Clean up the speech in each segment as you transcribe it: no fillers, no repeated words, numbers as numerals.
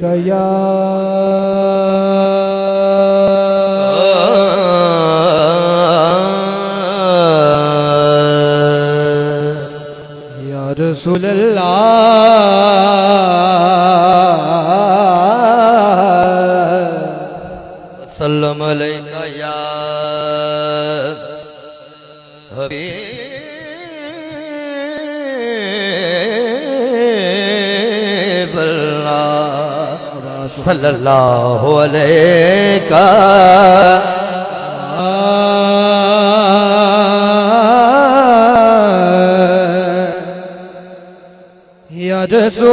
या रसूल अल्लाह सल्लम अलैका या हबीब अल्लाह सल्लल्लाहु अलैका या रसूल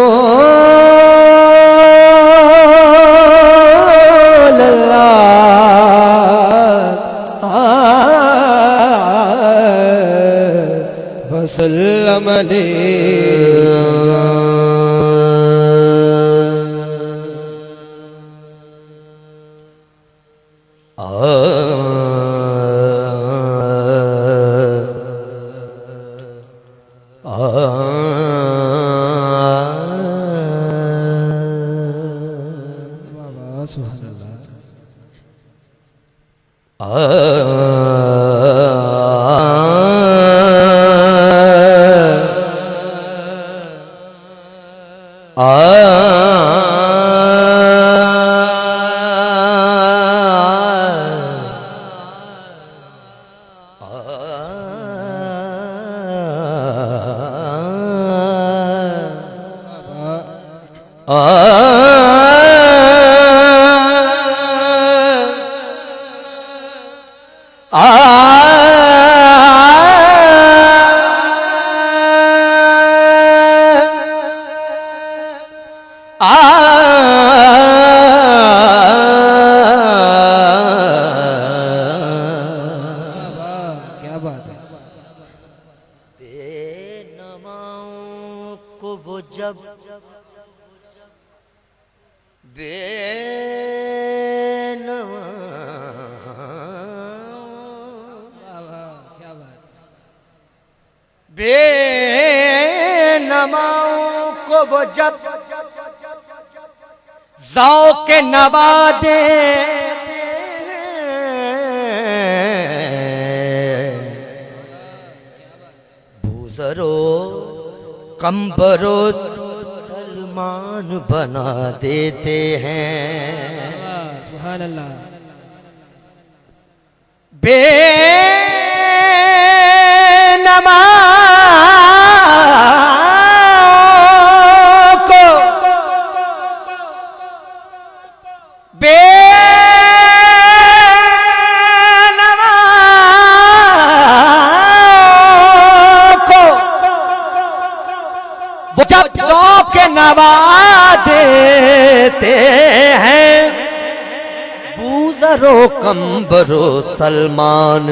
अल्लाह वसल्लम क्या बात है। बेनमाओं को वो जब क्या बात है। बेनमाओं को वो जब ज़ौक़ नवादे भूजरो कंबरो सलमान बना देते हैं। सुभान अल्लाह। बेनमाओं को वो जब ज़ौक़ नवा देते हैं बूज़रो कंबरो सलमान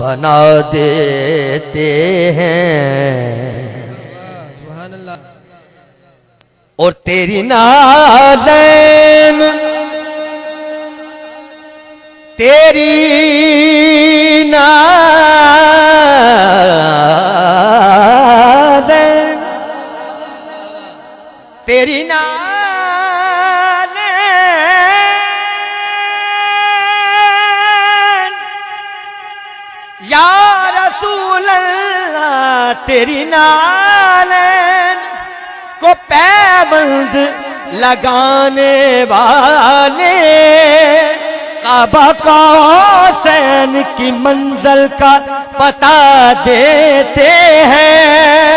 बना देते हैं। सुभान अल्लाह। और तेरी नाज़ैन तेरी नाज़ैन तेरी नाज़ैन या रसूल अल्लाह तेरी नाज़ैन को पैबंद लगाने वाले काबा कौसैन की मंजिल का पता देते हैं।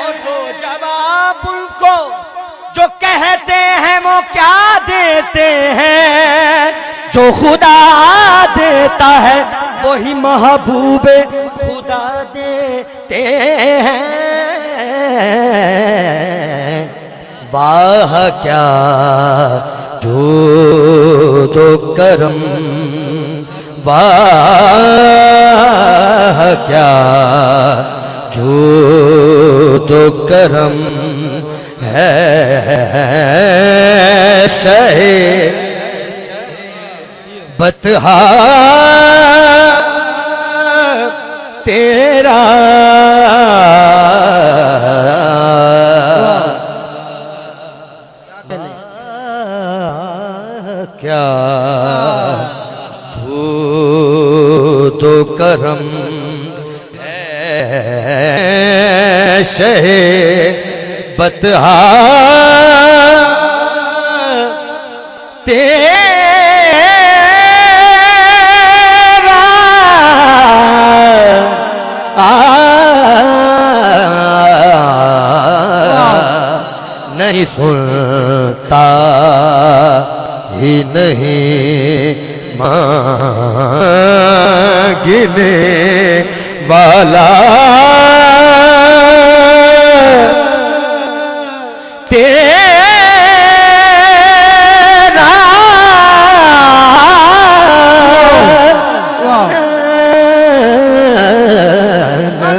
और दो जवाब उनको जो कहते हैं वो क्या देते हैं, जो खुदा देता है वही महबूबे खुदा देते हैं। वाह क्या जो दो करम, वाह क्या जो दो करम है शहे बतहा तेरा क्या तो करम है शहे बतहा तेरा नहीं सुनता ही नहीं मांगने वाला तेरा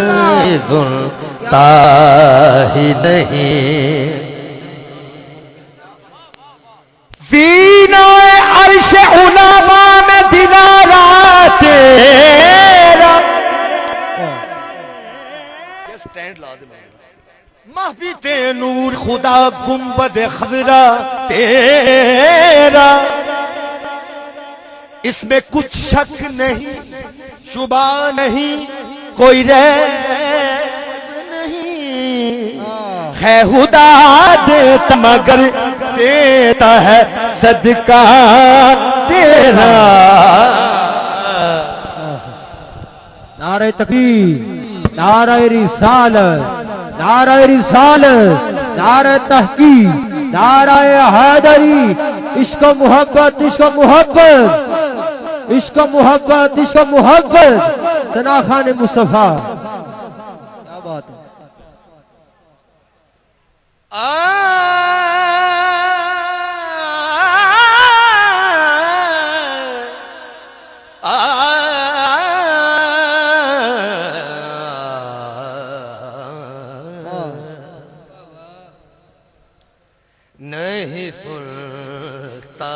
नहीं सुनता ही नहीं वीना अर्श उलमा में दिलारा तेरा स्टैंड ला दे महबीते नूर खुदा गुंबद खजरा तेरा इसमें कुछ शक नहीं शुबा नहीं कोई रैब नहीं है खुदा देता मगर देता है सदका तेरा नारे तकबीर नारे रिसालत नारे रिसालत नारे तहकीक नारे हैदरी इश्क मोहब्बत इश्क मोहब्बत इश्क मोहब्बत इश्क मोहब्बत तना खान मुस्तफा क्या बात है नहीं सुनता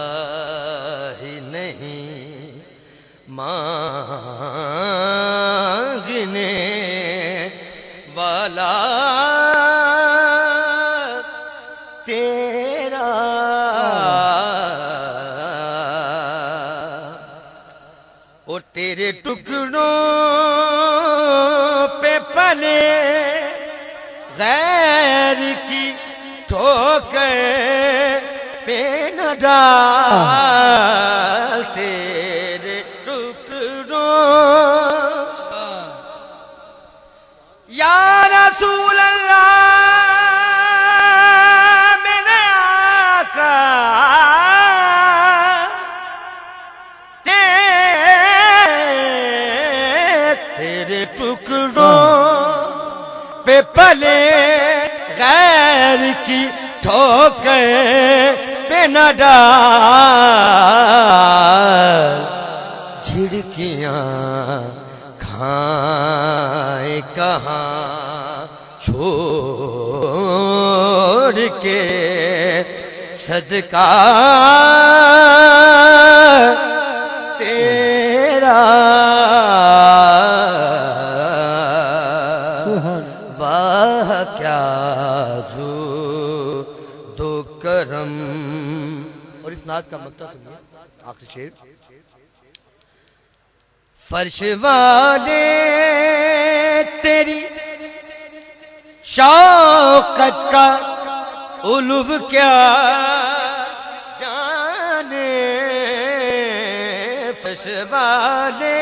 ही नहीं मांगने वाला तेरा और तेरे टुकड़ों पे पले गैर की ठोकर पे न डाल तेरे टुकड़ों या रसूल अल्लाह मेरे आका तेरे टुकड़ों पे पले गैर की ठोकर पे न डाल झिड़कियां खाए कहाँ छोड़ के सदका तेरा वाह क्या जो दो करम। और इस नात का मतलब सुनिए आखिरी शेर। फर्श वाले तेरी शौकत का उलूव क्या जाने, फर्श वाले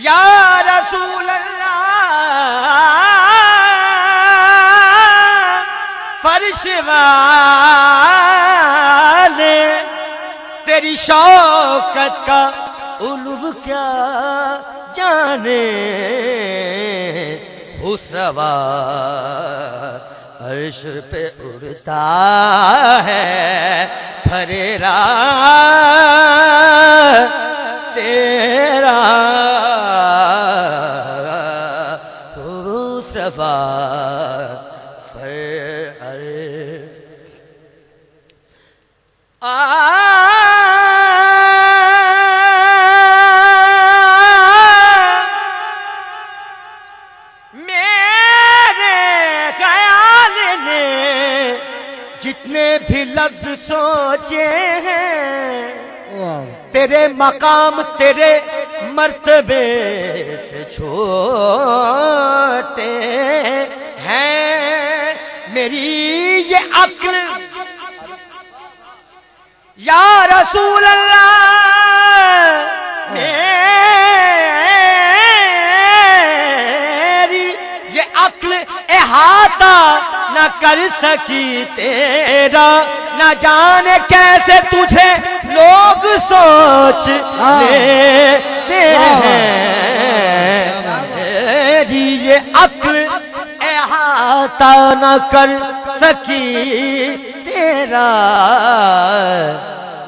या रसूल अल्लाह फर्श वाले तेरी शौकत का उलूव क्या जाने, हो सवार अर्श पे उड़ता है फरेरा तेरा, हो सवार मकाम तेरे मर्तबे से छोटे हैं। मेरी ये अक्ल या रसूल अल्लाह मेरी ये अक्ल इहाता न कर सकी तेरा, न जाने कैसे तुझे लोग सोच लेते हैं। मेरी ये अक्ल इहाता न कर सकी तेरा,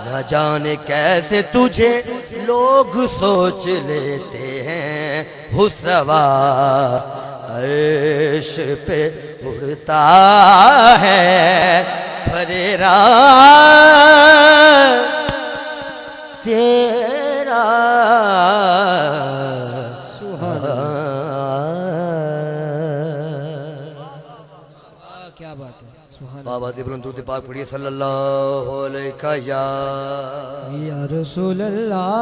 न जाने कैसे तुझे लोग सोच लेते हैं। हुस्वा अर्श पे उड़ता है फरेरा तेरा। क्या बात है, सुभान बाबा दिबलन दूध पाक पढ़िए सल्लल्लाहु अलैहि या या रसूल अल्लाह।